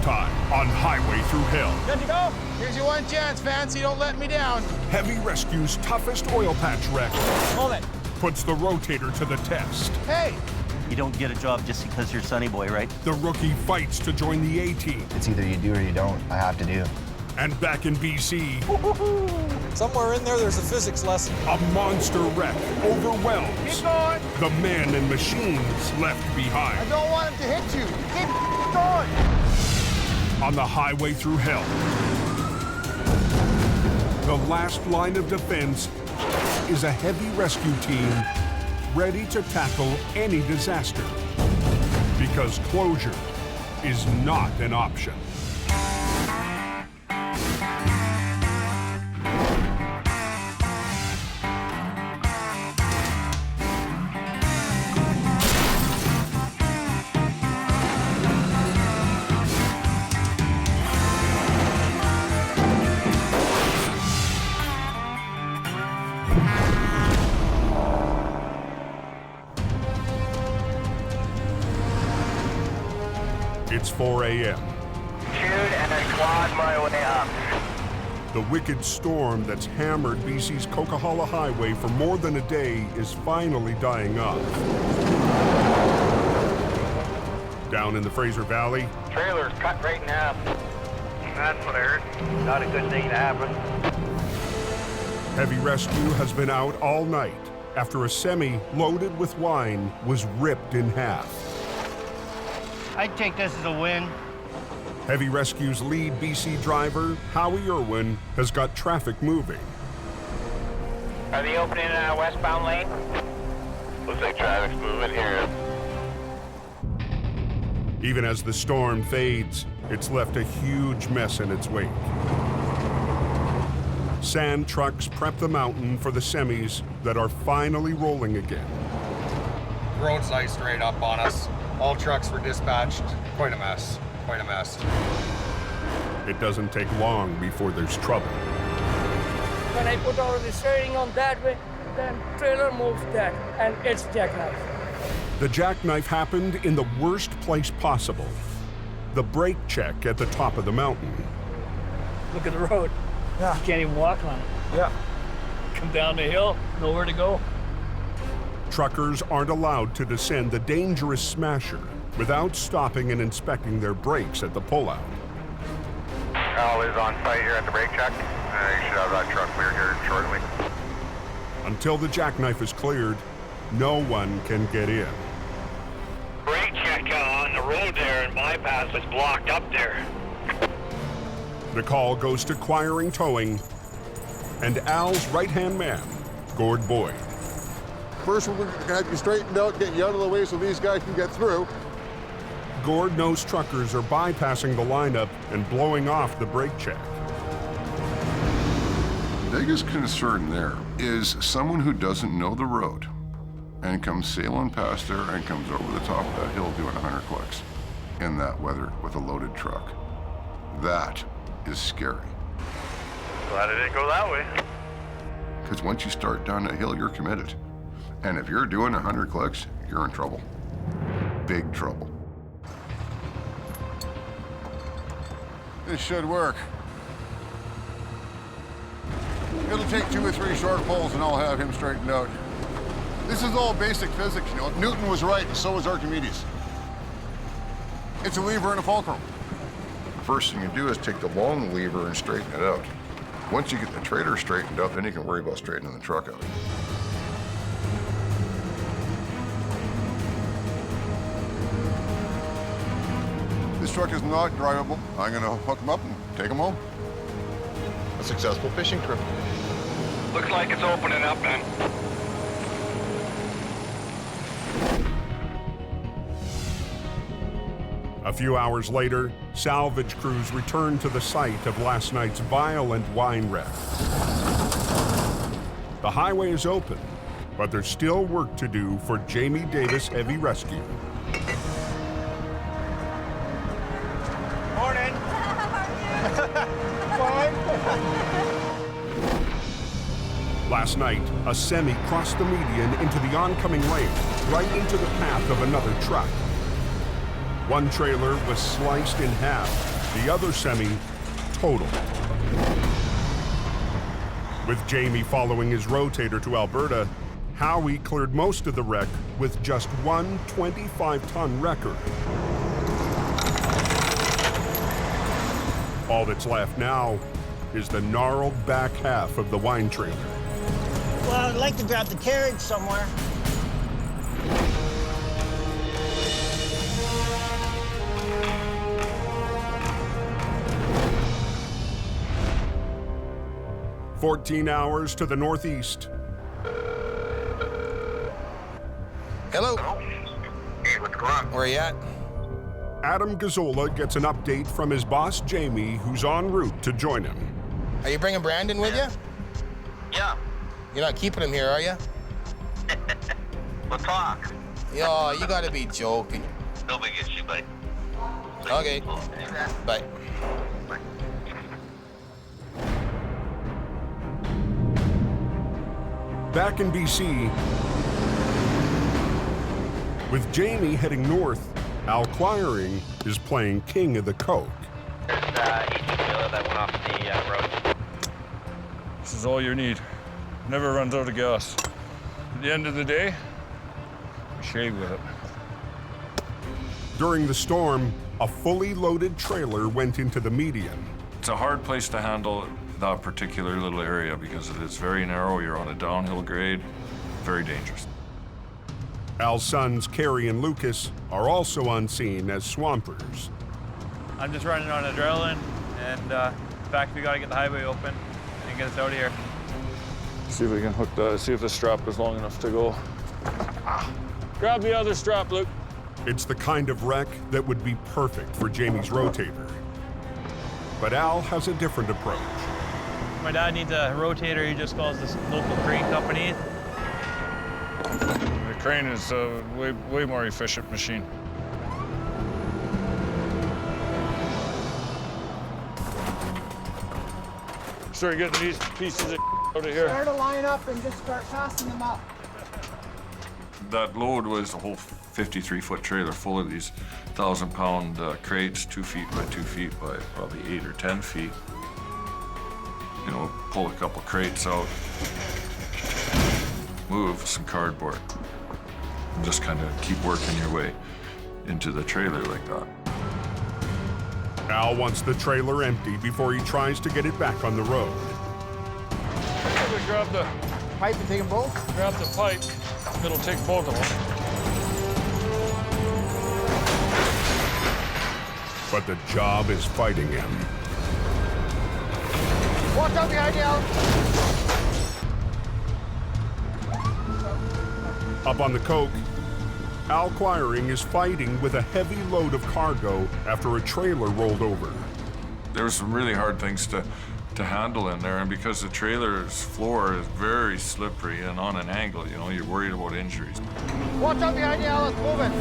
time on Highway Through Hell. Good to go? Here's your one chance, Fancy. Don't let me down. Heavy Rescue's toughest oil patch wreck Hold it. puts the Rotator to the test. Hey! You don't get a job just because you're Sonny Boy, right? The rookie fights to join the A-team. It's either you do or you don't. I have to do. And back in BC, Somewhere in there, there's a physics lesson. a monster wreck overwhelms Keep going. the men and machines left I behind. don't want him to hit you. Keep going. On the Highway Through Hell, the last line of defense is a heavy rescue team ready to tackle any disaster, because closure is not an option. It's 4 a.m. Shoot and then quad my way up. The wicked storm that's hammered BC's Coquihalla Highway for more than a day is finally dying off. Down in the Fraser Valley, Trailer's cut right in half. That's what I heard. Not a good thing to happen. Heavy Rescue has been out all night after a semi loaded with wine was ripped in half. I'd take this as a win. Heavy Rescue's lead BC driver, Howie Irwin, has got traffic moving. Are they opening a westbound lane? Looks like traffic's moving here. Even as the storm fades, it's left a huge mess in its wake. Sand trucks prep the mountain for the semis that are finally rolling again. Road's iced straight up on us. All trucks were dispatched. Quite a mess. Quite a mess. It doesn't take long before there's trouble. When I put all the steering on that way, then trailer moves that, and it's jackknife. The jackknife happened in the worst place possible. The brake check at the top of the mountain. Look at the road. Yeah. You can't even walk on it. Yeah. Come down the hill, nowhere to go. Truckers aren't allowed to descend the dangerous smasher without stopping and inspecting their brakes at the pullout. Al is on site here at the brake check. You should have that truck cleared here shortly. Until the jackknife is cleared, no one can get in. Brake check on the road there and bypass is blocked up there. The call goes to Quiring Towing and Al's right-hand man, Gord Boyd. First, we're going to have you straightened out, get you out of the way so these guys can get through. Gord knows truckers are bypassing the lineup and blowing off the brake check. The biggest concern there is someone who doesn't know the road and comes sailing past there and comes over the top of that hill doing 100 clicks in that weather with a loaded truck. That is scary. Glad it didn't go that way. Because once you start down that hill, you're committed. And if you're doing 100 clicks, you're in trouble. Big trouble. This should work. It'll take 2 or 3 short pulls and I'll have him straightened out. This is all basic physics, you know. Newton was right and so was Archimedes. It's a lever and a fulcrum. The first thing you do is take the long lever and straighten it out. Once you get the trailer straightened out, then you can worry about straightening the truck out. This truck is not drivable. I'm gonna hook him up and take him home. A successful fishing trip. Looks like it's opening up then. A few hours later, salvage crews returned to the site of last night's violent wine wreck. The highway is open, but there's still work to do for Jamie Davis Heavy Rescue. Morning. Fine. Last night, a semi crossed the median into the oncoming lane, right into the path of another truck. One trailer was sliced in half, The other semi totaled. With Jamie following his rotator to Alberta, Howie cleared most of the wreck with just one 25-ton wrecker. All that's left now is the gnarled back half of the wine trailer. Well, I'd like to grab the carriage somewhere. "14 hours to the northeast. Hello. Hey, what's going on? Where you at? Adam Gazzola gets an update from his boss, Jamie, who's en route to join him. Are you bringing Brandon with you? Yeah. You're not keeping him here, are you? We'll talk. Yo, you gotta be joking. No big issue, buddy. Okay. Bye. Back in BC, with Jamie heading north, Al Quiring is playing king of the coke. There's each killer that went off the road. This is all you need. Never runs out of gas. At the end of the day, we shave with it. During the storm, a fully loaded trailer went into the median. It's a hard place to handle that particular little area because it is very narrow. You're on a downhill grade, very dangerous. Al's sons, Kerry and Lucas, are also on scene as swampers. I'm just running on adrenaline, and in fact, we gotta get the highway open and get us out of here. See if we can hook see if the strap is long enough to go. Grab the other strap, Luke. It's the kind of wreck that would be perfect for Jamie's rotator. But Al has a different approach. My dad needs a rotator. He just calls this local crane company. The crane is a way more efficient machine. Start getting these pieces of out of here. Start a line up and just start passing them up. That load was a whole 53-foot trailer full of these 1,000-pound crates, 2 feet by 2 feet by probably 8 or 10 feet. You know, pull a couple crates out, move some cardboard, and just kind of keep working your way into the trailer like that. Al wants the trailer empty before he tries to get it back on the road. Grab the Pipe and take them both? Grab the pipe. It'll take both of them. But the job is fighting him. Watch out behind you, Al. Up on the coke, Al Quiring is fighting with a heavy load of cargo after a trailer rolled over. There were some really hard things to handle in there, and because the trailer's floor is very slippery and on an angle, you know, you're worried about injuries. Watch out behind you, Al. It's moving.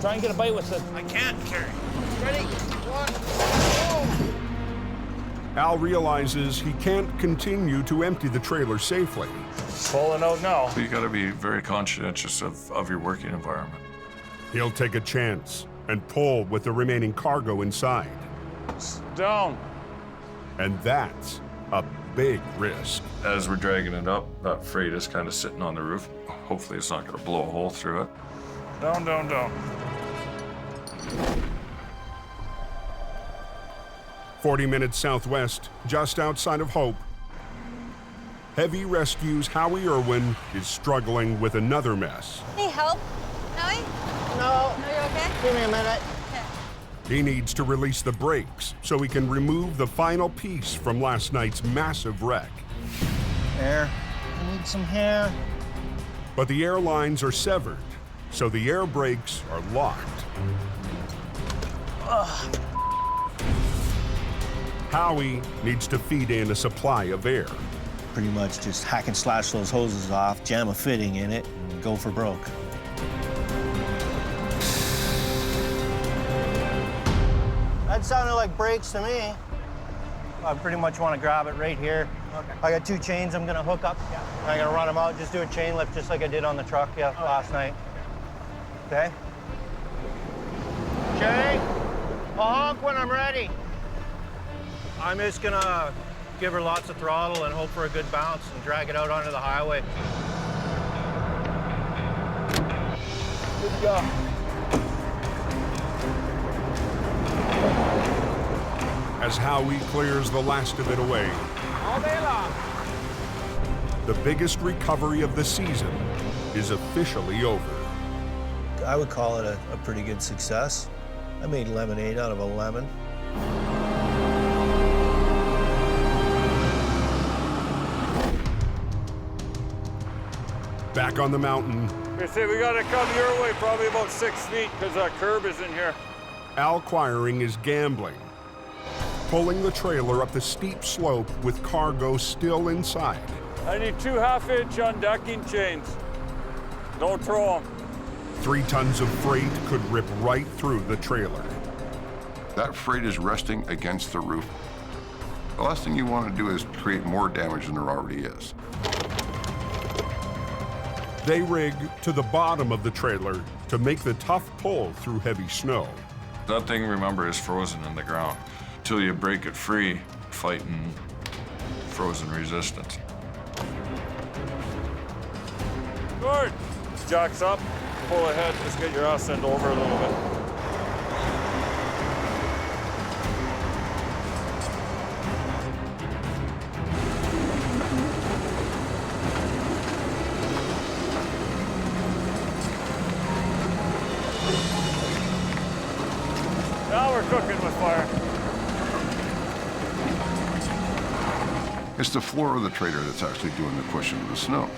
Try and get a bite with it. I can't carry. Ready? 1, go! Al realizes he can't continue to empty the trailer safely. It's falling out now. You gotta be very conscientious of your working environment. He'll take a chance and pull with the remaining cargo inside. It's down. And that's a big risk. As we're dragging it up, that freight is kind of sitting on the roof. Hopefully it's not gonna blow a hole through it. Down, down, down. 40 minutes southwest, just outside of Hope, Heavy Rescue's Howie Irwin is struggling with another mess. Need help, Howie? No. No, you're okay? Give me a minute. He needs to release the brakes so he can remove the final piece from last night's massive wreck. Air. I need some hair. But the air lines are severed, so the air brakes are locked. Ugh. Howie needs to feed in a supply of air. Pretty much just hack and slash those hoses off, jam a fitting in it, and go for broke. That sounded like brakes to me. I pretty much want to grab it right here. Okay. I got 2 chains I'm gonna hook up. Yeah. I'm gonna run them out, just do a chain lift just like I did on the truck last night. Okay? Okay? I'll honk when I'm ready. I'm just gonna give her lots of throttle and hope for a good bounce and drag it out onto the highway. Good go. As Howie clears the last of it away, All day long. the biggest recovery of the season is officially over. I would call it a pretty good success. I made lemonade out of a lemon. Back on the mountain, They say we gotta come your way, probably about 6 feet, because that curb is in here. Al Quiring is gambling, pulling the trailer up the steep slope with cargo still inside. I need 2 half-inch undecking chains. Don't throw them. 3 tons of freight could rip right through the trailer. That freight is resting against the roof. The last thing you want to do is create more damage than there already is. They rig to the bottom of the trailer to make the tough pull through heavy snow. That thing, remember, is frozen in the ground. Till you break it free, fighting frozen resistance. Good. Jacks up, pull ahead, just get your ass end over a little bit. Now we're cooking with fire. It's the floor of the trailer that's actually doing the pushing of the snow.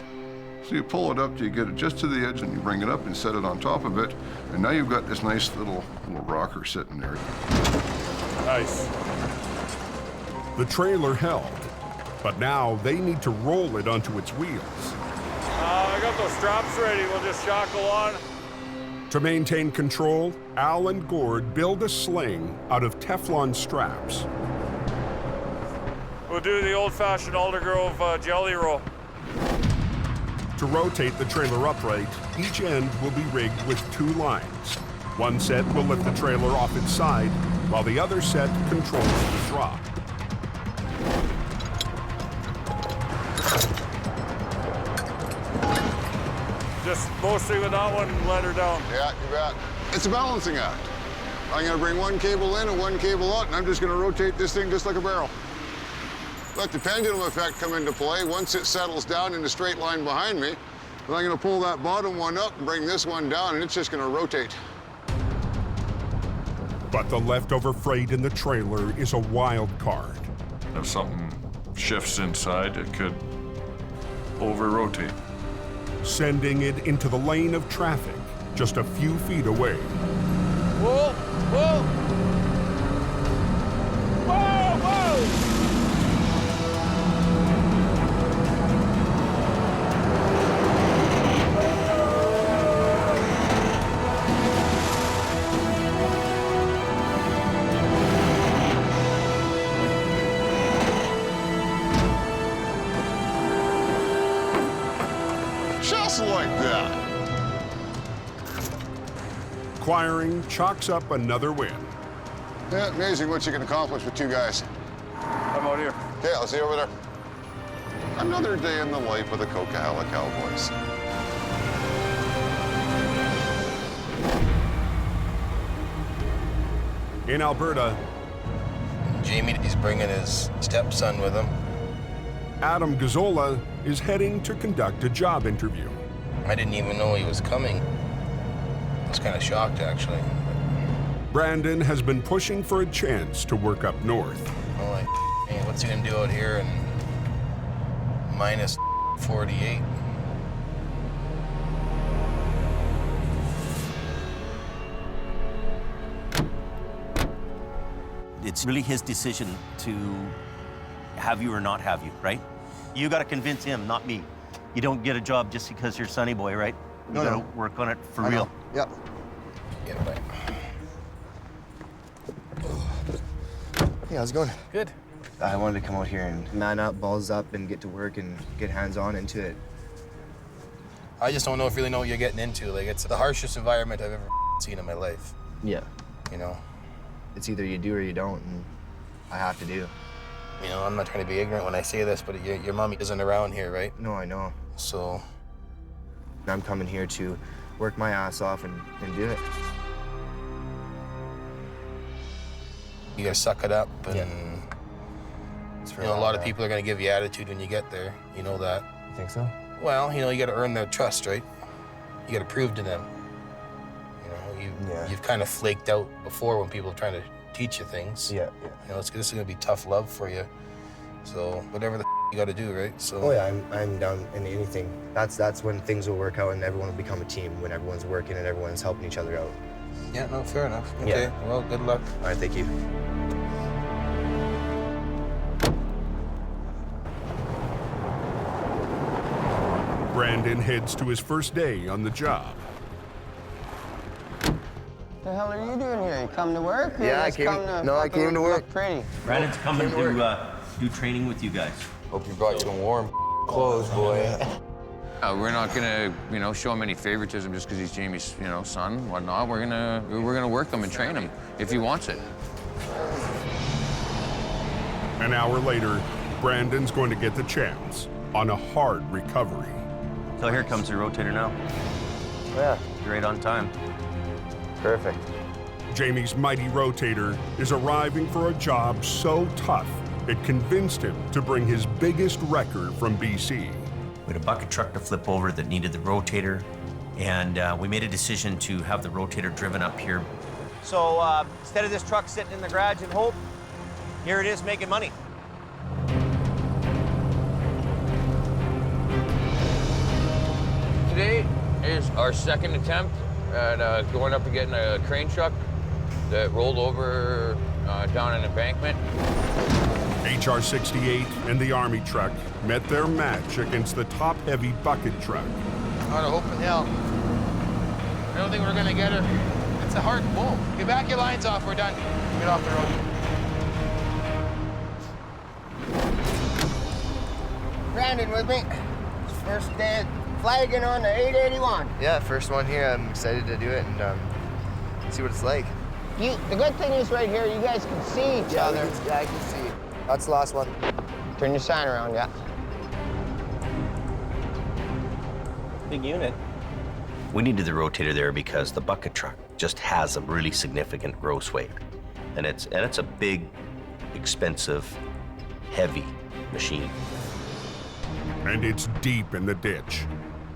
So you pull it up, you get it just to the edge, and you bring it up and set it on top of it, and now you've got this nice little rocker sitting there. Nice. The trailer held, but now they need to roll it onto its wheels. I got those straps ready. We'll just shackle on. To maintain control, Al and Gord build a sling out of Teflon straps. We'll do the old-fashioned Aldergrove jelly roll. To rotate the trailer upright, each end will be rigged with 2 lines. One set will lift the trailer off its side, while the other set controls the drop. Just mostly with that one, let her down. Yeah, you bet. It's a balancing act. I'm gonna bring one cable in and one cable out, and I'm just gonna rotate this thing just like a barrel. Let the pendulum effect come into play. Once it settles down in the straight line behind me, then I'm gonna pull that bottom one up and bring this one down, and it's just gonna rotate. But the leftover freight in the trailer is a wild card. If something shifts inside, it could over-rotate. Sending it into the lane of traffic just a few feet away. Whoa, whoa! Whoa, whoa! Just like that. Quiring chalks up another win. Yeah, amazing what you can accomplish with 2 guys. I'm out here. Okay, I'll see you over there. Another day in the life of the Coquihalla Cowboys. In Alberta, Jamie, he's bringing his stepson with him. Adam Gazzola is heading to conduct a job interview. I didn't even know he was coming. I was kind of shocked, actually. Brandon has been pushing for a chance to work up north. I'm like, hey, what's he gonna do out here in minus 48? It's really his decision to have you or not have you, right? You got to convince him, not me. You don't get a job just because you're Sonny Boy, right? You got to work on it for real. Yep. Yeah, bye. Hey, how's it going? Good. I wanted to come out here and man up, balls up, and get to work and get hands-on into it. I just don't know if you really know what you're getting into. Like, it's the harshest environment I've ever seen in my life. Yeah. You know? It's either you do or you don't, and I have to do. You know, I'm not trying to be ignorant when I say this, but your mommy isn't around here, right? No, I know. So... I'm coming here to work my ass off and do it. You gotta suck it up, and... Yeah. You know, a lot of people are gonna give you attitude when you get there. You know that. You think so? Well, you know, you gotta earn their trust, right? You gotta prove to them. You know, you've kind of flaked out before when people are trying to teach you things. Yeah. You know, this is gonna be tough love for you. So whatever the you gotta do, right? So. Oh yeah, I'm down in anything. That's when things will work out and everyone will become a team, when everyone's working and everyone's helping each other out. Yeah, no, fair enough. Okay, Yeah. Well, good luck. All right, thank you. Brandon heads to his first day on the job. The hell are you doing here? You come to work? Or Yeah, I came to work. Look pretty. Brandon's coming to do training with you guys. Hope you brought you some warm clothes, boy. We're not gonna, show him any favoritism just because he's Jamie's, son, whatnot. We're gonna work him and train him if he wants it. An hour later, Brandon's going to get the chance on a hard recovery. So here comes the rotator now. Yeah. You're right on time. Perfect. Jamie's mighty rotator is arriving for a job so tough, it convinced him to bring his biggest record from BC. We had a bucket truck to flip over that needed the rotator, and we made a decision to have the rotator driven up here. So instead of this truck sitting in the garage in Hope, here it is making money. Today is our second attempt at going up and getting a crane truck that rolled over down an embankment. HR 68 and the Army truck met their match against the top-heavy bucket truck. On a Hope and Hill. I don't think we're gonna get her. It's a hard pull. Get back your lines off, we're done. Get off the road. Brandon with me. First day flagging on the 881. Yeah, first one here. I'm excited to do it and see what it's like. The good thing is right here, you guys can see each other. Yeah, I can see. That's the last one. Turn your sign around, yeah. Big unit. We needed the rotator there because the bucket truck just has a really significant gross weight. And it's a big, expensive, heavy machine. And it's deep in the ditch,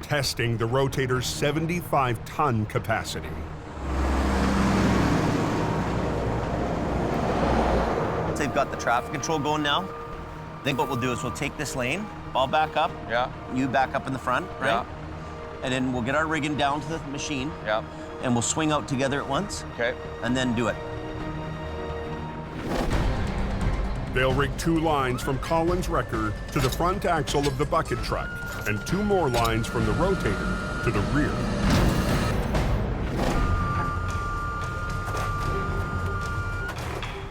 testing the rotator's 75-ton capacity. They've got the traffic control going now. I think what we'll do is we'll take this lane, I'll back up. Yeah. You back up in the front, right? Yeah. And then we'll get our rigging down to the machine. Yeah. And we'll swing out together at once. Okay. And then do it. They'll rig 2 lines from Collins' wrecker to the front axle of the bucket truck, and 2 more lines from the rotator to the rear.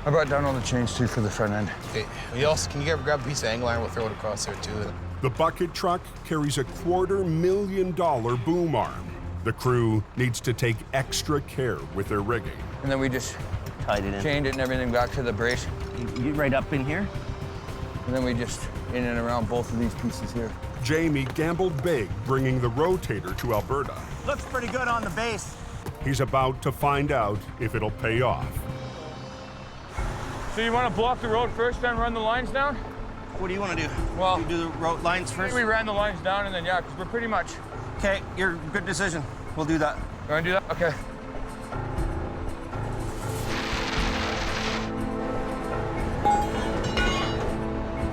I brought down all the chains too for the front end. Okay. Can you grab a piece of angle iron? We'll throw it across there too. The bucket truck carries a $250,000 boom arm. The crew needs to take extra care with their rigging. And then we just tied it in, chained it and everything back to the brace. You get right up in here. And then we just in and around both of these pieces here. Jamie gambled big bringing the rotator to Alberta. Looks pretty good on the base. He's about to find out if it'll pay off. So you want to block the road first, then run the lines down? What do you want to do? Well, you do the road lines first? We ran the lines down and then, yeah, because we're pretty much... Okay, good decision. We'll do that. You want to do that? Okay.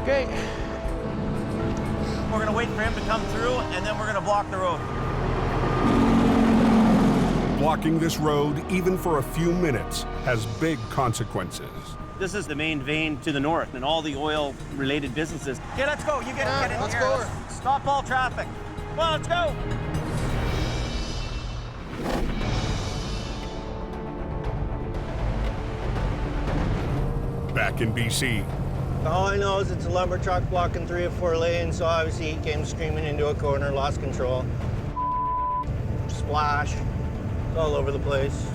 Okay. We're gonna wait for him to come through, and then we're gonna block the road. Blocking this road, even for a few minutes, has big consequences. This is the main vein to the north, and all the oil-related businesses. Okay, let's go. You get in let's here. go. Stop all traffic. Come on, let's go. Back in BC, All I know is it's a lumber truck blocking 3 or 4 lanes, so obviously he came screaming into a corner, lost control. Splash. It's all over the place.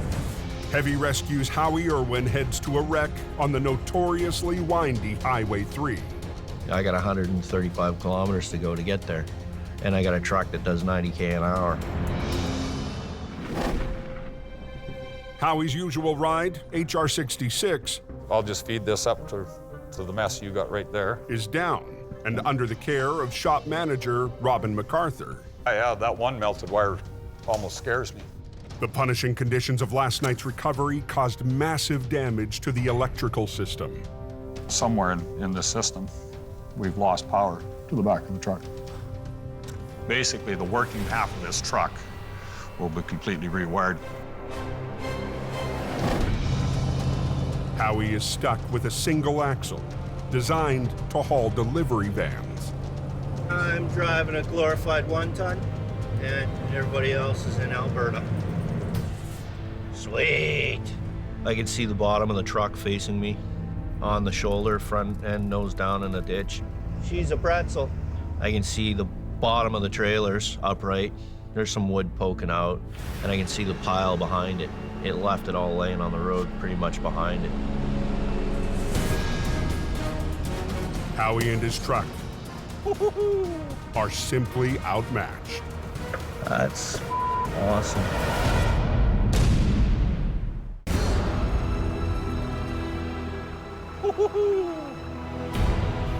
Heavy Rescue's Howie Irwin heads to a wreck on the notoriously windy Highway 3. I got 135 kilometers to go to get there, and I got a truck that does 90K an hour. Howie's usual ride, HR 66, I'll just feed this up to the mess you got right there. is down and under the care of shop manager Robin MacArthur. Yeah, that one melted wire almost scares me. The punishing conditions of last night's recovery caused massive damage to the electrical system. Somewhere in the system, we've lost power to the back of the truck. Basically, the working half of this truck will be completely rewired. Howie is stuck with a single axle designed to haul delivery vans. I'm driving a glorified 1-ton, and everybody else is in Alberta. Sweet. I can see the bottom of the truck facing me on the shoulder, front end nose down in a ditch. She's a pretzel. I can see the bottom of the trailers upright. There's some wood poking out, and I can see the pile behind it. It left it all laying on the road pretty much behind it. Howie and his truck are simply outmatched. That's awesome.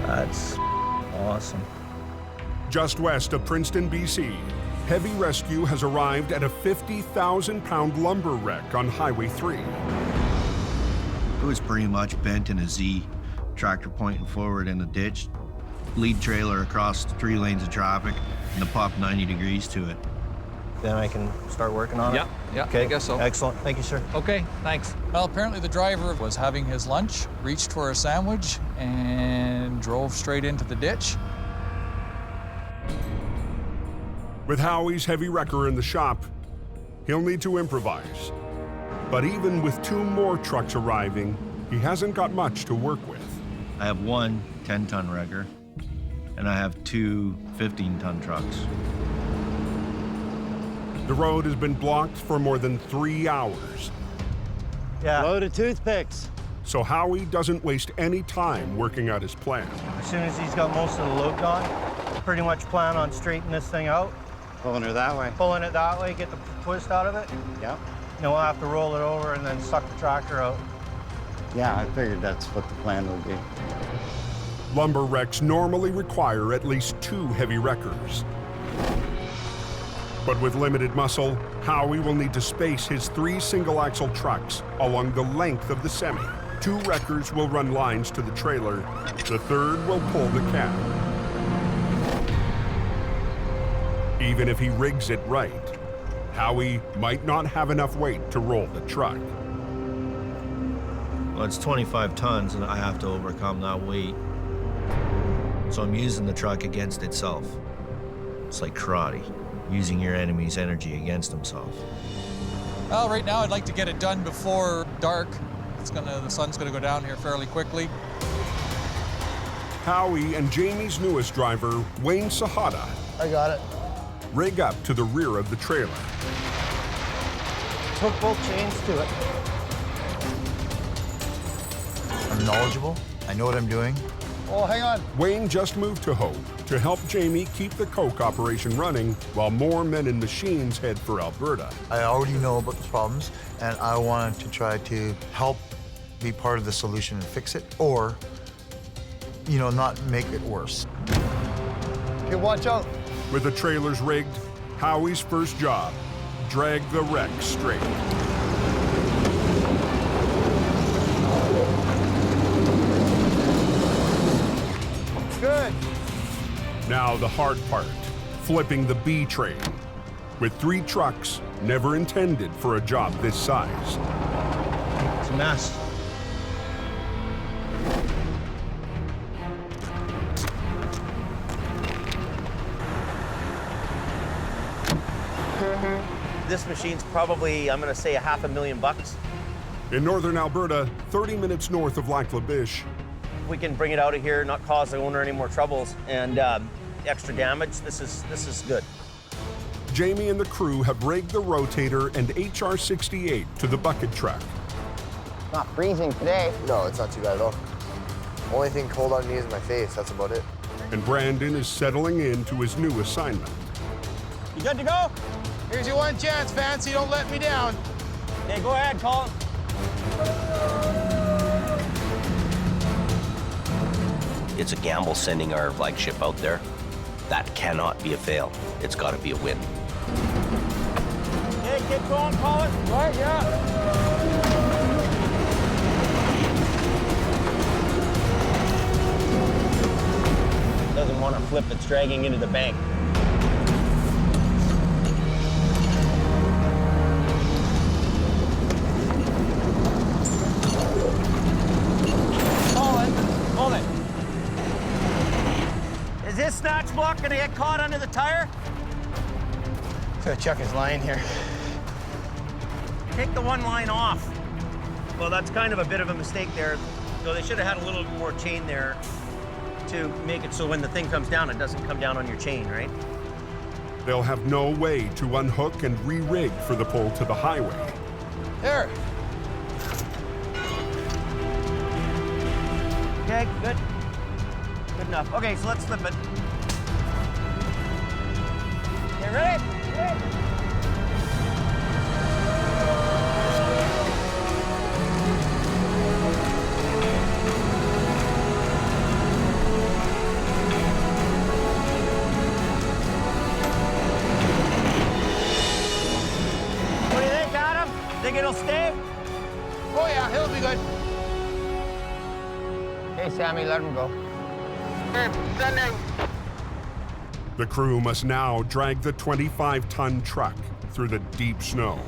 That's awesome. Just west of Princeton, BC, Heavy Rescue has arrived at a 50,000-pound lumber wreck on Highway 3. It was pretty much bent in a Z, tractor pointing forward in the ditch, lead trailer across 3 lanes of traffic, and the pup 90 degrees to it. Then I can start working on it? Yeah, Okay. I guess so. Excellent. Thank you, sir. Okay, thanks. Well, apparently the driver was having his lunch, reached for a sandwich, and drove straight into the ditch. With Howie's heavy wrecker in the shop, he'll need to improvise. But even with 2 more trucks arriving, he hasn't got much to work with. I have 1 10-ton wrecker, and I have 2 15-ton trucks. The road has been blocked for more than 3 hours. Yeah. Load of toothpicks. So Howie doesn't waste any time working out his plan. As soon as he's got most of the load gone, pretty much plan on straightening this thing out. Pulling her that way. Pulling it that way, get the twist out of it. Yep. Then we'll have to roll it over and then suck the tractor out. Yeah, I figured that's what the plan would be. Lumber wrecks normally require at least 2 heavy wreckers. But with limited muscle, Howie will need to space his 3 single-axle trucks along the length of the semi. 2 wreckers will run lines to the trailer. The 3rd will pull the cab. Even if he rigs it right, Howie might not have enough weight to roll the truck. Well, it's 25 tons, and I have to overcome that weight. So I'm using the truck against itself. It's like karate, using your enemy's energy against himself. Well, right now I'd like to get it done before dark. The sun's gonna go down here fairly quickly. Howie and Jamie's newest driver, Wayne Sahada, I got it. rig up to the rear of the trailer. Hook both chains to it. I'm knowledgeable. I know what I'm doing. Oh, hang on. Wayne just moved to Hope to help Jamie keep the coke operation running while more men and machines head for Alberta. I already know about the problems, and I wanted to try to help be part of the solution and fix it, or, you know, not make it worse. Okay, watch out. With the trailers rigged, Howie's first job, drag the wreck straight. Good. Now the hard part, flipping the B train. With 3 trucks, never intended for a job this size. It's a mess. This machine's probably, I'm gonna say, $500,000 bucks. In northern Alberta, 30 minutes north of Lac La Biche, we can bring it out of here, not cause the owner any more troubles and extra damage, this is good. Jamie and the crew have rigged the Rotator and HR-68 to the bucket truck. Not freezing today. No, it's not too bad at all. Only thing cold on me is my face. That's about it. And Brandon is settling into his new assignment. You good to go? Here's your one chance, Fancy. Don't let me down. Okay, go ahead, Colin. It's a gamble sending our flagship out there. That cannot be a fail. It's got to be a win. Okay, get going, Colin. Right, yeah. Doesn't want to flip, it's dragging into the bank. Hold it. Is this snatch block gonna get caught under the tire? So Chuck is lying here. Take the one line off. Well, that's kind of a bit of a mistake there. So they should have had a little more chain there to make it so when the thing comes down, it doesn't come down on your chain, right? They'll have no way to unhook and re-rig for the pull to the highway. There. Okay, good. Good enough. Okay, so let's flip it. Okay, ready? What do you think, Adam? Think it'll stay? Oh, yeah, he'll be good. Hey, Sammy, let him go. Sending. The crew must now drag the 25-ton truck through the deep snow.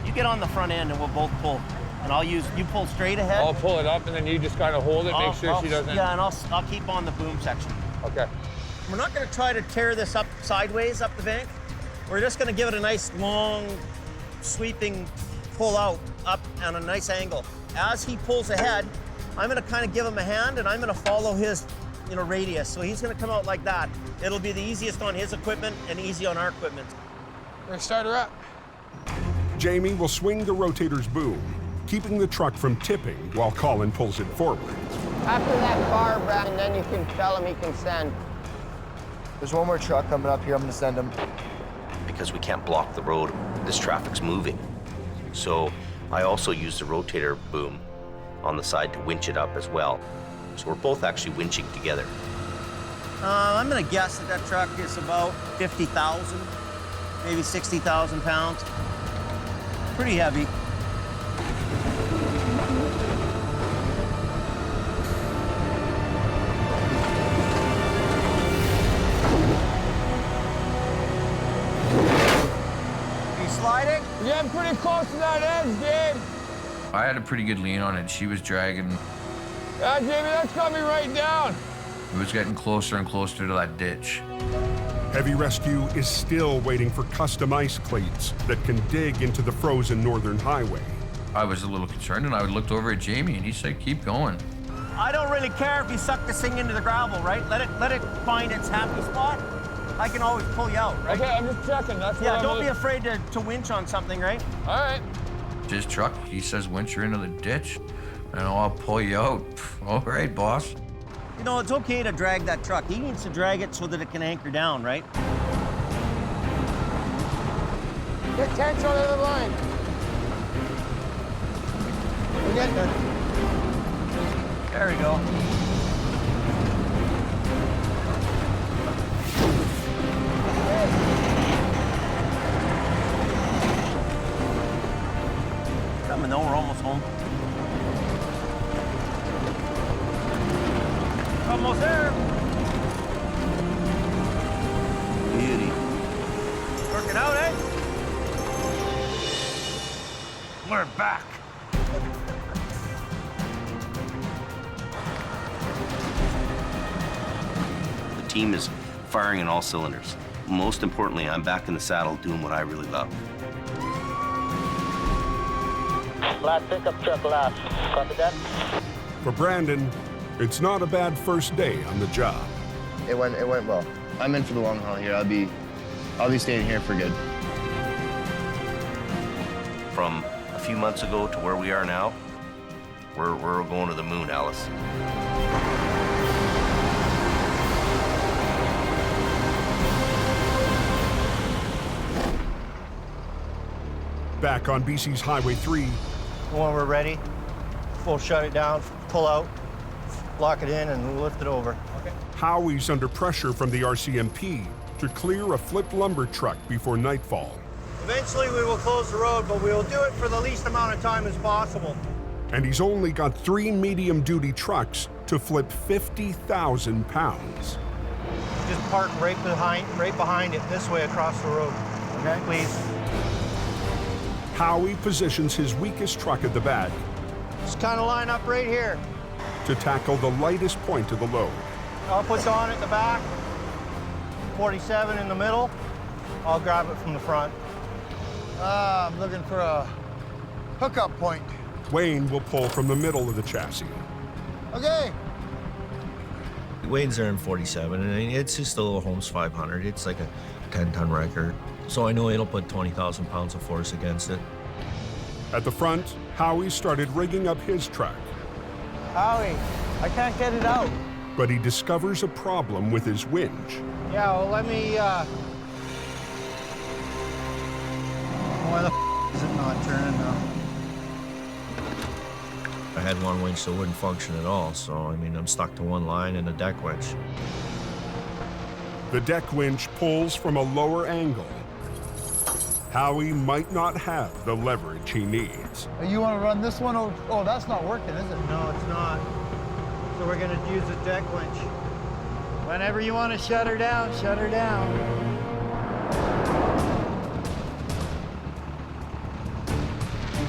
You get on the front end and we'll both pull. And you pull straight ahead. I'll pull it up and then you just kind of hold it, make sure she doesn't. Yeah, and I'll keep on the boom section. Okay. We're not gonna try to tear this up sideways up the bank. We're just gonna give it a nice long, sweeping pull out up on a nice angle. As he pulls ahead, I'm gonna kind of give him a hand and I'm gonna follow his radius. So he's gonna come out like that. It'll be the easiest on his equipment and easy on our equipment. We're gonna start her up. Jamie will swing the Rotator's boom, keeping the truck from tipping while Colin pulls it forward. After that bar, Brad, and then you can tell him he can send. There's one more truck coming up here. I'm gonna send him. Because we can't block the road, this traffic's moving. So I also use the Rotator boom on the side to winch it up as well. So we're both actually winching together. I'm gonna guess that truck is about 50,000, maybe 60,000 pounds. Pretty heavy. Are you sliding? Yeah, I'm pretty close to that edge, dude. I had a pretty good lean on it. She was dragging. Yeah, Jamie, that's got me right down. It was getting closer and closer to that ditch. Heavy Rescue is still waiting for custom ice cleats that can dig into the frozen northern highway. I was a little concerned, and I looked over at Jamie, and he said, keep going. I don't really care if you suck this thing into the gravel, right? Let it find its happy spot. I can always pull you out, right? Okay, I'm just checking. That's yeah, don't be afraid to winch on something, right? All right. His truck, he says, winch her into the ditch, and I'll pull you out. All right, boss. You know, it's okay to drag that truck. He needs to drag it so that it can anchor down, right? Get tense on the other line. We're getting there. There we go. Coming though, we're almost home. Almost there. Beauty. Working out, eh? We're back. The team is firing on all cylinders. Most importantly, I'm back in the saddle doing what I really love. Last pickup truck last. Copy that? For Brandon, it's not a bad first day on the job. It went well. I'm in for the long haul here. I'll be staying here for good. From a few months ago to where we are now, we're going to the moon, Alice. Back on BC's Highway 3. When we're ready, we'll shut it down, pull out, lock it in, and we'll lift it over. Okay. Howie's under pressure from the RCMP to clear a flipped lumber truck before nightfall. Eventually, we will close the road, but we will do it for the least amount of time as possible. And he's only got 3 medium-duty trucks to flip 50,000 pounds. Just park right behind it, this way across the road. Okay, please. Howie positions his weakest truck at the back. Just kind of line up right here. To tackle the lightest point of the load. I'll put Don at the back, 47 in the middle. I'll grab it from the front. I'm looking for a hookup point. Wayne will pull from the middle of the chassis. Okay. Wayne's there in 47, and it's just a little Holmes 500. It's like a 10-ton wrecker. So I know it'll put 20,000 pounds of force against it. At the front, Howie started rigging up his truck. Howie, I can't get it out. But he discovers a problem with his winch. Yeah, well, let me, Why the is it not turning now? I had one winch that wouldn't function at all, so I mean, I'm stuck to one line and a deck winch. The deck winch pulls from a lower angle. Howie might not have the leverage he needs. You want to run this one? Oh, that's not working, is it? No, it's not. So we're going to use the deck winch. Whenever you want to shut her down, shut her down.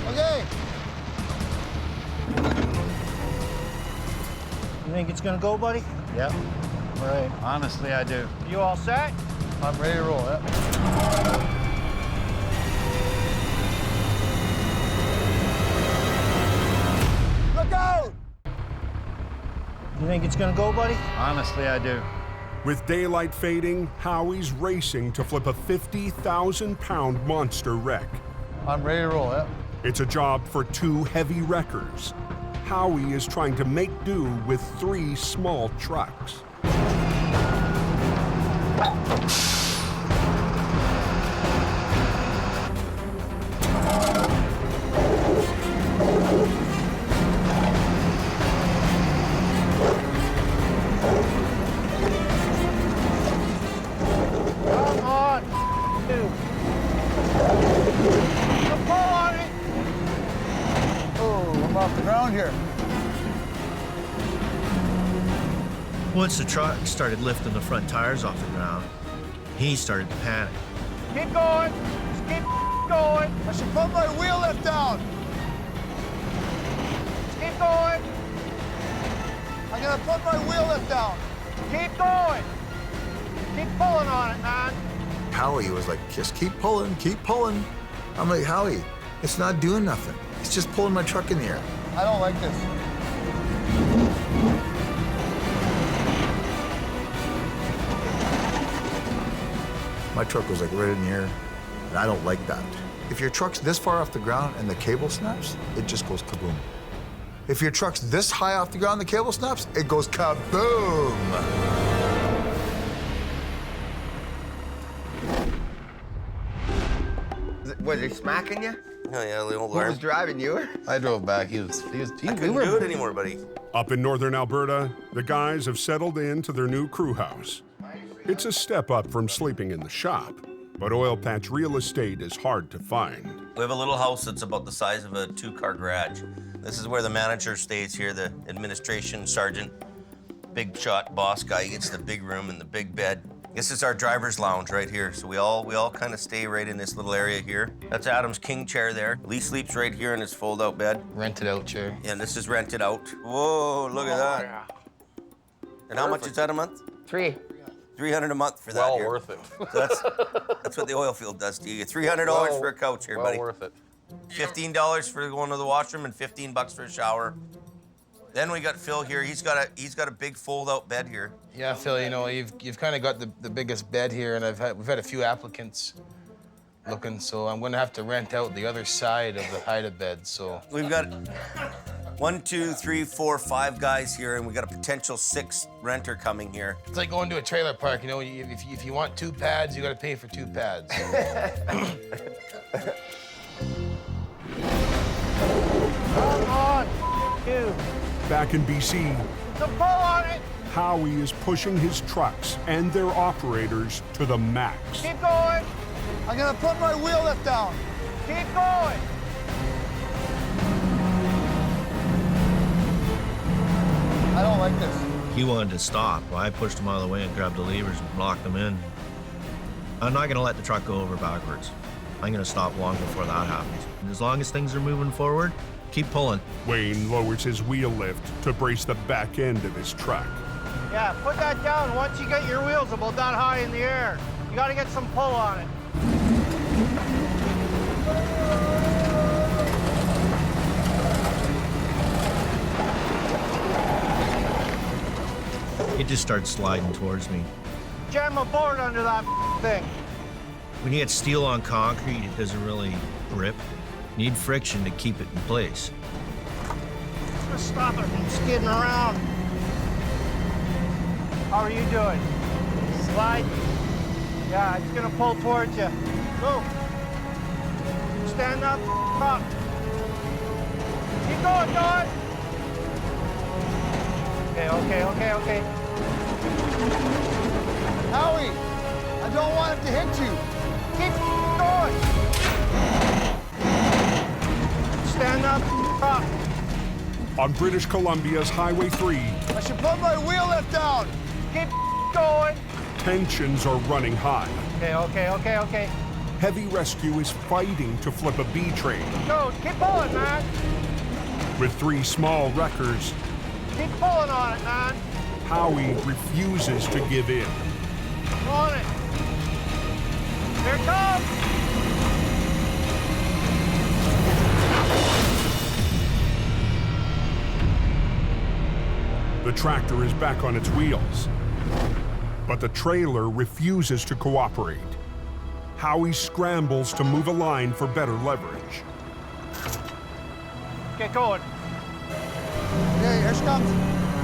Okay. You think it's going to go, buddy? Yep. All right. Honestly, I do. You all set? I'm ready to roll, yeah. Look out! You think it's going to go, buddy? Honestly, I do. With daylight fading, Howie's racing to flip a 50,000-pound monster wreck. I'm ready to roll, yeah. It's a job for 2 heavy wreckers. Howie is trying to make do with 3 small trucks. Come on, dude. Pull on it. Oh, I'm off the ground here. Once the truck started lifting the front tires off the ground, he started to panic. Keep going. Just keep going. I should put my wheel lift down. Just keep going. I'm gonna put my wheel lift down. Keep going. Keep pulling on it, man. Howie was like, just keep pulling, keep pulling. I'm like, Howie, it's not doing nothing. It's just pulling my truck in the air. I don't like this. My truck was like right in the air, and I don't like that. If your truck's this far off the ground and the cable snaps, it just goes kaboom. If your truck's this high off the ground and the cable snaps, it goes kaboom. What, they smacking you? Oh yeah, the old Who was driving, you? I drove back. He I couldn't do it anymore, buddy. Up in northern Alberta, the guys have settled into their new crew house. It's a step up from sleeping in the shop, but oil patch real estate is hard to find. We have a little house that's about the size of a 2-car garage. This is where the manager stays here, the administration sergeant. Big shot boss guy. He gets the big room and the big bed. This is our driver's lounge right here. So we all kind of stay right in this little area here. That's Adam's king chair there. Lee sleeps right here in his fold-out bed. Rented out chair. Yeah, and this is rented out. Whoa, look at that. Yeah. And how much is that a month? 3. $300 a month for that. Well here. worth it. So that's what the oil field does to you. You get $300 for a couch here, buddy. Well worth it. $15 for going to the washroom and $15 for a shower. Then we got Phil here. He's got a big fold-out bed here. Yeah, Phil, you know, you've kind of got the biggest bed here, and we've had a few applicants looking, so I'm gonna have to rent out the other side of the hide bed, so. We've got 1, 2, 3, 4, 5 guys here, and we got a potential 6th renter coming here. It's like going to a trailer park, you know, if you want 2 pads, you gotta pay for 2 pads. Come on, you. Back in BC, The pull on it. Howie is pushing his trucks and their operators to the max. Keep going. I'm gonna put my wheel lift down. Keep going. I don't like this. He wanted to stop. Well, I pushed him out of the way and grabbed the levers and blocked him in. I'm not gonna let the truck go over backwards. I'm gonna stop long before that happens. And as long as things are moving forward, keep pulling. Wayne lowers his wheel lift to brace the back end of his truck. Yeah, put that down once you get your wheels about that high in the air. You gotta get some pull on it. It just starts sliding towards me. Jam a board under that thing. When you get steel on concrete, it doesn't really grip. You need friction to keep it in place. Just stop it from skidding around. How are you doing? Slide. Yeah, it's gonna pull towards you. Go. Stand up. Up. Keep going, Don. Okay. Howie, I don't want it to hit you. Keep going. Stand up. Up. On British Columbia's Highway 3, I should put my wheel lift down. Keep going. tensions are running high. Okay. Heavy Rescue is fighting to flip a B train. Go, keep pulling, man. With 3 small wreckers, Keep pulling on it, man. Howie refuses to give in. On it. Here it comes. The tractor is back on its wheels, but the trailer refuses to cooperate. Howie scrambles to move a line for better leverage. Get going. Okay, here she comes.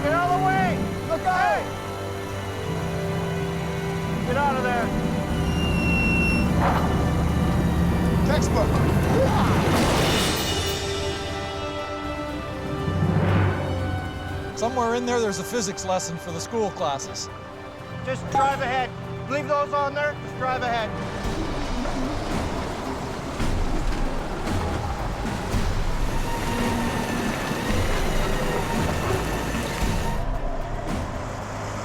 Get out of the way. Look out! Get out of there. Textbook. Somewhere in there's a physics lesson for the school classes. Just drive ahead. Leave those on there. Just drive ahead.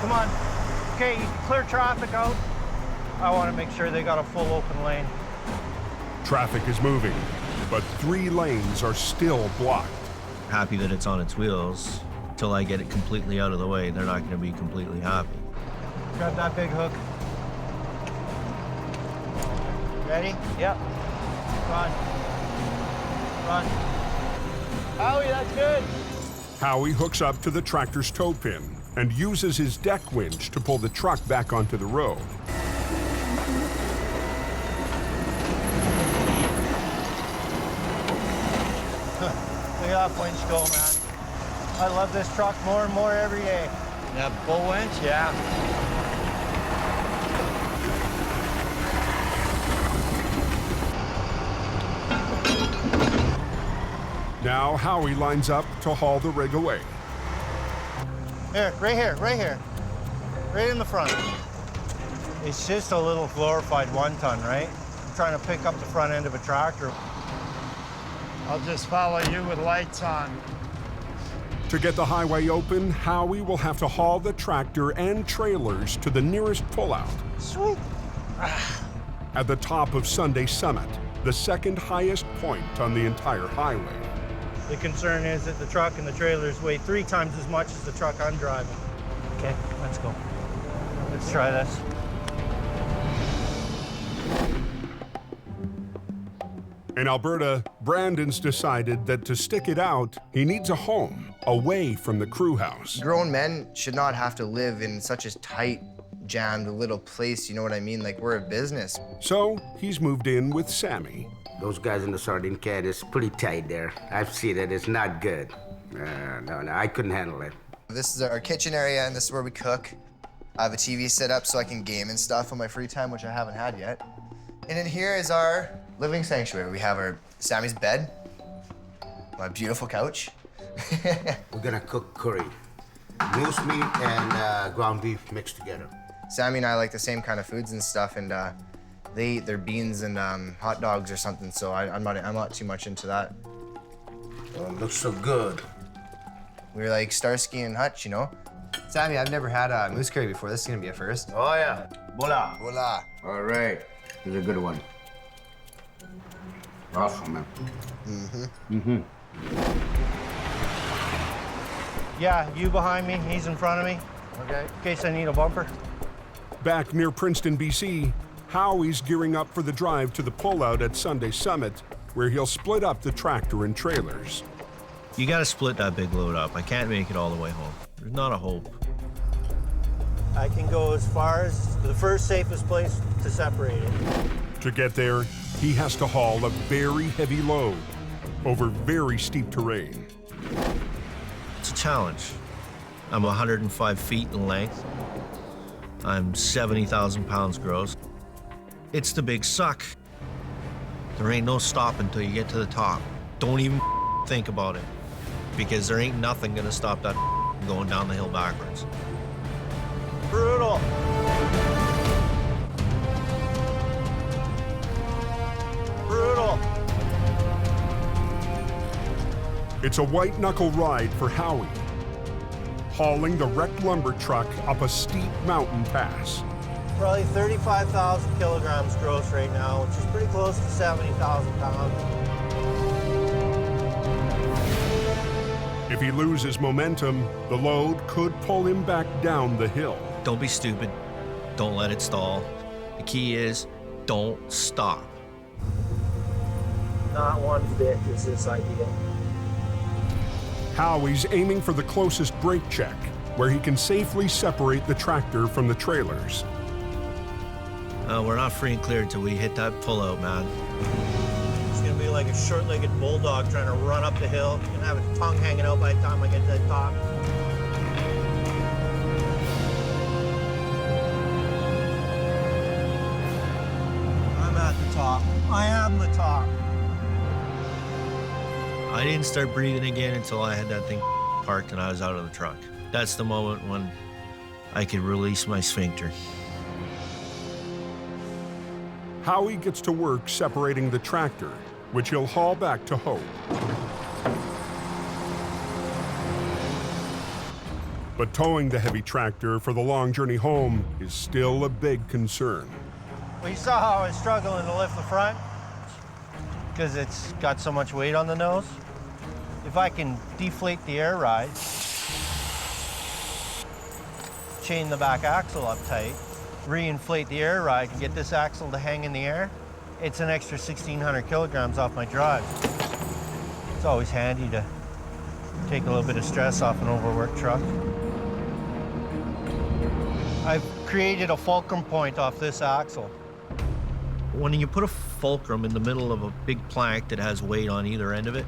Come on. Okay, you can clear traffic out. I want to make sure they got a full open lane. Traffic is moving, but 3 lanes are still blocked. Happy that it's on its wheels. Till I get it completely out of the way, they're not going to be completely happy. Grab that big hook. Ready? Yep. Run. Howie, that's good. Howie hooks up to the tractor's tow pin and uses his deck winch to pull the truck back onto the road. Look at that winch go, man. I love this truck more and more every day. That bull winch? Yeah. Now Howie lines up to haul the rig away. Here, right here. Right in the front. It's just a little glorified 1-ton, right? I'm trying to pick up the front end of a tractor. I'll just follow you with lights on. To get the highway open, Howie will have to haul the tractor and trailers to the nearest pullout. Sweet. At the top of Sunday Summit, the second highest point on the entire highway. The concern is that the truck and the trailers weigh 3 times as much as the truck I'm driving. Okay, let's go. Let's try this. In Alberta, Brandon's decided that to stick it out, he needs a home away from the crew house. Grown men should not have to live in such a tight, jammed little place, you know what I mean? Like, we're a business. So he's moved in with Sammy. Those guys in the sardine can is pretty tight there. I've seen it, it's not good. No, I couldn't handle it. This is our kitchen area, and this is where we cook. I have a TV set up so I can game and stuff on my free time, which I haven't had yet. And in here is our living sanctuary. We have our Sammy's bed, my beautiful couch. We're gonna cook curry. Moose meat and ground beef mixed together. Sammy and I like the same kind of foods and stuff, and they eat their beans and hot dogs or something, so I'm not too much into that. Oh, it looks so good. We're like Starsky and Hutch, you know? Sammy, I've never had a moose curry before. This is gonna be a first. Oh, yeah. Voila. Voila. All right. Here's a good one. Awesome, man. Yeah, you behind me, he's in front of me. Okay. In case I need a bumper. Back near Princeton, BC, Howie's gearing up for the drive to the pullout at Sunday Summit, where he'll split up the tractor and trailers. You gotta split that big load up. I can't make it all the way home. There's not a hope. I can go as far as the first safest place to separate it. To get there, he has to haul a very heavy load over very steep terrain. It's a challenge. I'm 105 feet in length. I'm 70,000 pounds gross. It's the big suck. There ain't no stopping until you get to the top. Don't even think about it, because there ain't nothing gonna stop that going down the hill backwards. Brutal. Brutal. It's a white-knuckle ride for Howie, hauling the wrecked lumber truck up a steep mountain pass. Probably 35,000 kilograms gross right now, which is pretty close to 70,000 pounds. If he loses momentum, the load could pull him back down the hill. Don't be stupid. Don't let it stall. The key is, don't stop. Not one bit is this ideal. Howie's aiming for the closest brake check, where he can safely separate the tractor from the trailers. We're not free and clear until we hit that pullout, man. It's gonna be like a short-legged bulldog trying to run up the hill. It's gonna have its tongue hanging out by the time I get to the top. I'm at the top. I am the top. I didn't start breathing again until I had that thing parked and I was out of the truck. That's the moment when I could release my sphincter. Howie gets to work separating the tractor, which he'll haul back to Hope. But towing the heavy tractor for the long journey home is still a big concern. Well, you saw how I was struggling to lift the front because it's got so much weight on the nose. If I can deflate the air ride, chain the back axle up tight, reinflate the air ride and get this axle to hang in the air, it's an extra 1,600 kilograms off my drive. It's always handy to take a little bit of stress off an overworked truck. I've created a fulcrum point off this axle. When you put a fulcrum in the middle of a big plank that has weight on either end of it,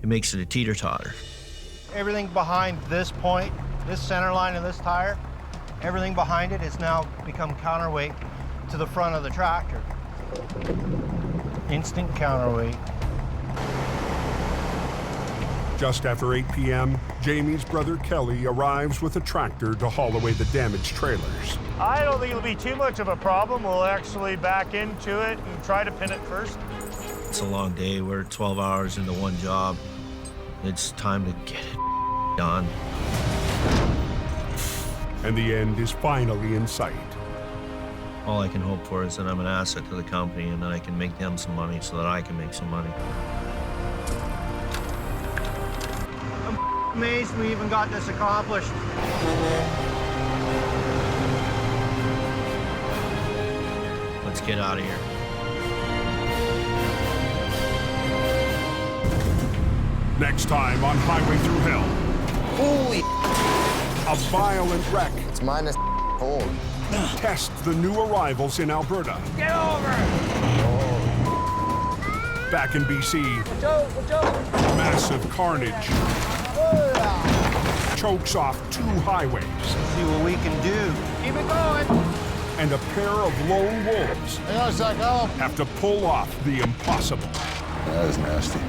it makes it a teeter-totter. Everything behind this point, this center line of this tire, everything behind it has now become counterweight to the front of the tractor. Instant counterweight. Just after 8 p.m., Jamie's brother Kelly arrives with a tractor to haul away the damaged trailers. I don't think it'll be too much of a problem. We'll actually back into it and try to pin it first. It's a long day. We're 12 hours into one job. It's time to get it done. And the end is finally in sight. All I can hope for is that I'm an asset to the company and that I can make them some money so that I can make some money. I'm amazed we even got this accomplished. Let's get out of here. Next time on Highway Through Hell. Holy! A violent wreck. It's minus cold. Test the new arrivals in Alberta. Get over! Back in BC, massive carnage chokes off 2 highways. See what we can do. Keep it going. And a pair of lone wolves Hang on a sec, Al. have to pull off the impossible. That is nasty.